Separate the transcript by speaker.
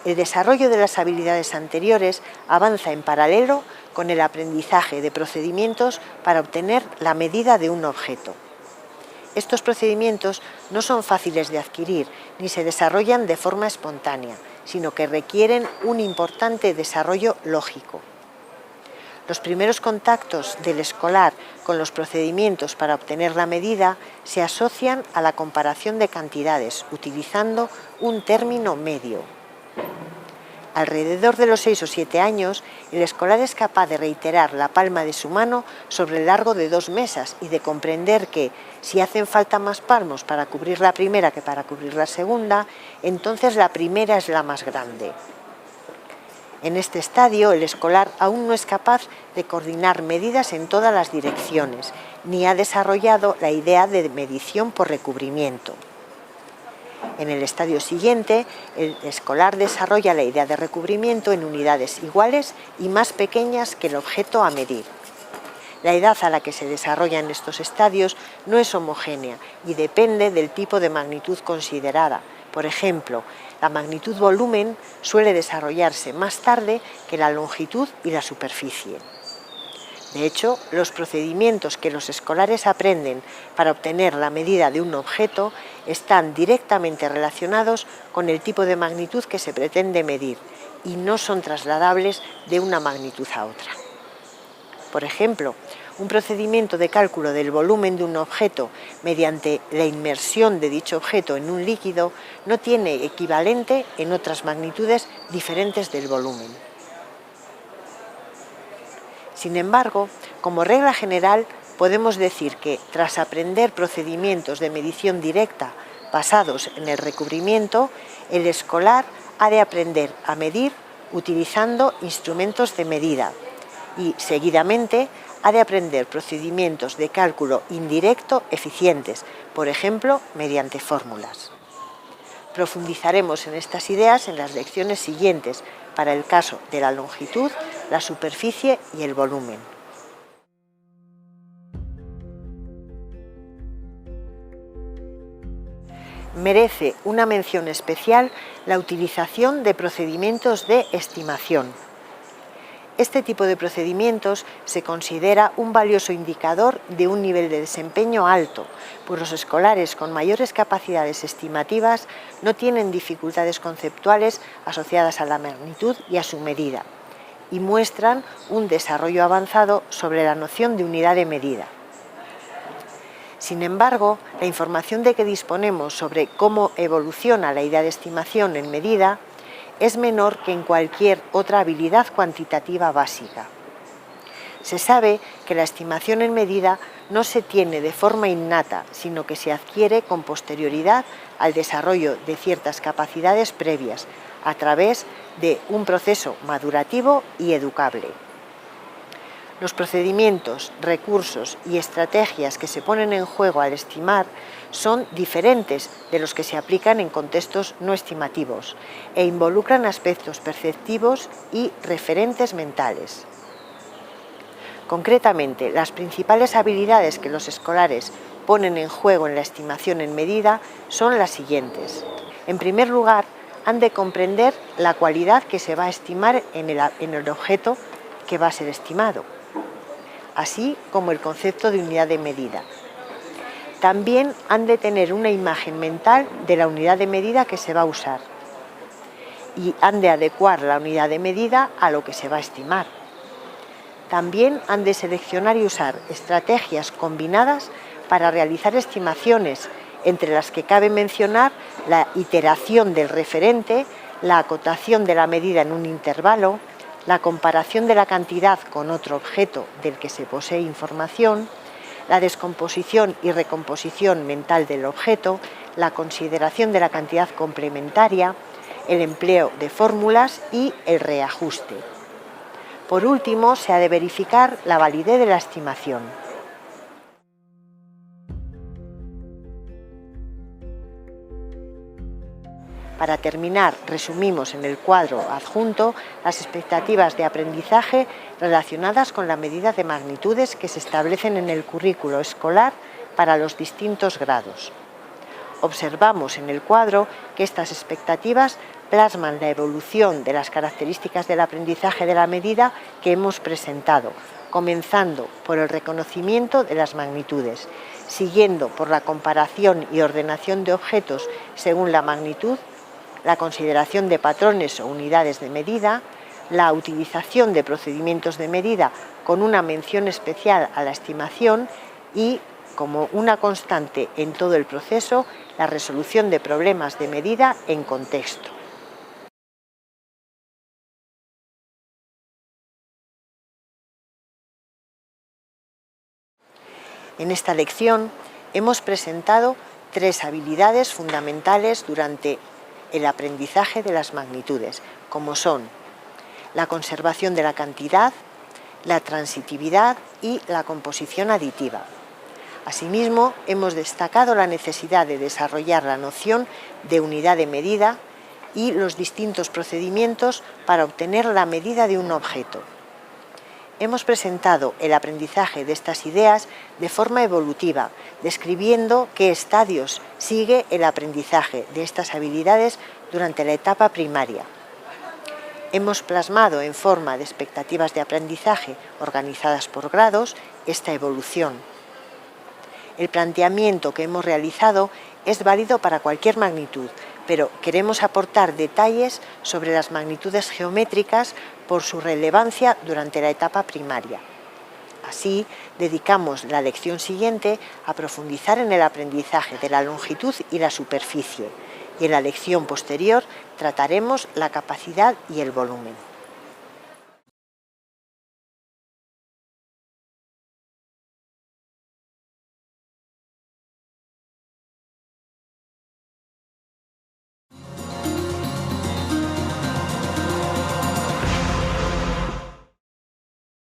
Speaker 1: El desarrollo de las habilidades anteriores avanza en paralelo con el aprendizaje de procedimientos para obtener la medida de un objeto. Estos procedimientos no son fáciles de adquirir ni se desarrollan de forma espontánea, sino que requieren un importante desarrollo lógico. Los primeros contactos del escolar con los procedimientos para obtener la medida se asocian a la comparación de cantidades, utilizando un término medio. Alrededor de los 6 o 7 años, el escolar es capaz de reiterar la palma de su mano sobre el largo de 2 mesas y de comprender que, si hacen falta más palmos para cubrir la primera que para cubrir la segunda, entonces la primera es la más grande. En este estadio, el escolar aún no es capaz de coordinar medidas en todas las direcciones, ni ha desarrollado la idea de medición por recubrimiento. En el estadio siguiente, el escolar desarrolla la idea de recubrimiento en unidades iguales y más pequeñas que el objeto a medir. La edad a la que se desarrollan estos estadios no es homogénea y depende del tipo de magnitud considerada. Por ejemplo, la magnitud volumen suele desarrollarse más tarde que la longitud y la superficie. De hecho, los procedimientos que los escolares aprenden para obtener la medida de un objeto están directamente relacionados con el tipo de magnitud que se pretende medir y no son trasladables de una magnitud a otra. Por ejemplo, un procedimiento de cálculo del volumen de un objeto mediante la inmersión de dicho objeto en un líquido no tiene equivalente en otras magnitudes diferentes del volumen. Sin embargo, como regla general, podemos decir que, tras aprender procedimientos de medición directa basados en el recubrimiento, el escolar ha de aprender a medir utilizando instrumentos de medida y, seguidamente, ha de aprender procedimientos de cálculo indirecto eficientes, por ejemplo, mediante fórmulas. Profundizaremos en estas ideas en las lecciones siguientes, para el caso de la longitud, la superficie y el volumen. Merece una mención especial la utilización de procedimientos de estimación. Este tipo de procedimientos se considera un valioso indicador de un nivel de desempeño alto, pues los escolares con mayores capacidades estimativas no tienen dificultades conceptuales asociadas a la magnitud y a su medida, y muestran un desarrollo avanzado sobre la noción de unidad de medida. Sin embargo, la información de que disponemos sobre cómo evoluciona la idea de estimación en medida es menor que en cualquier otra habilidad cuantitativa básica. Se sabe que la estimación en medida no se tiene de forma innata, sino que se adquiere con posterioridad al desarrollo de ciertas capacidades previas, a través de un proceso madurativo y educable. Los procedimientos, recursos y estrategias que se ponen en juego al estimar son diferentes de los que se aplican en contextos no estimativos e involucran aspectos perceptivos y referentes mentales. Concretamente, las principales habilidades que los escolares ponen en juego en la estimación en medida son las siguientes. En primer lugar, han de comprender la cualidad que se va a estimar en el objeto que va a ser estimado, así como el concepto de unidad de medida. También han de tener una imagen mental de la unidad de medida que se va a usar y han de adecuar la unidad de medida a lo que se va a estimar. También han de seleccionar y usar estrategias combinadas para realizar estimaciones, entre las que cabe mencionar la iteración del referente, la acotación de la medida en un intervalo, la comparación de la cantidad con otro objeto del que se posee información, la descomposición y recomposición mental del objeto, la consideración de la cantidad complementaria, el empleo de fórmulas y el reajuste. Por último, se ha de verificar la validez de la estimación. Para terminar, resumimos en el cuadro adjunto las expectativas de aprendizaje relacionadas con la medida de magnitudes que se establecen en el currículo escolar para los distintos grados. Observamos en el cuadro que estas expectativas plasman la evolución de las características del aprendizaje de la medida que hemos presentado, comenzando por el reconocimiento de las magnitudes, siguiendo por la comparación y ordenación de objetos según la magnitud, la consideración de patrones o unidades de medida, la utilización de procedimientos de medida con una mención especial a la estimación y, como una constante en todo el proceso, la resolución de problemas de medida en contexto. En esta lección hemos presentado 3 habilidades fundamentales durante el aprendizaje de las magnitudes, como son la conservación de la cantidad, la transitividad y la composición aditiva. Asimismo, hemos destacado la necesidad de desarrollar la noción de unidad de medida y los distintos procedimientos para obtener la medida de un objeto. Hemos presentado el aprendizaje de estas ideas de forma evolutiva, describiendo qué estadios sigue el aprendizaje de estas habilidades durante la etapa primaria. Hemos plasmado en forma de expectativas de aprendizaje organizadas por grados esta evolución. El planteamiento que hemos realizado es válido para cualquier magnitud, pero queremos aportar detalles sobre las magnitudes geométricas por su relevancia durante la etapa primaria. Así, dedicamos la lección siguiente a profundizar en el aprendizaje de la longitud y la superficie, y en la lección posterior trataremos la capacidad y el volumen.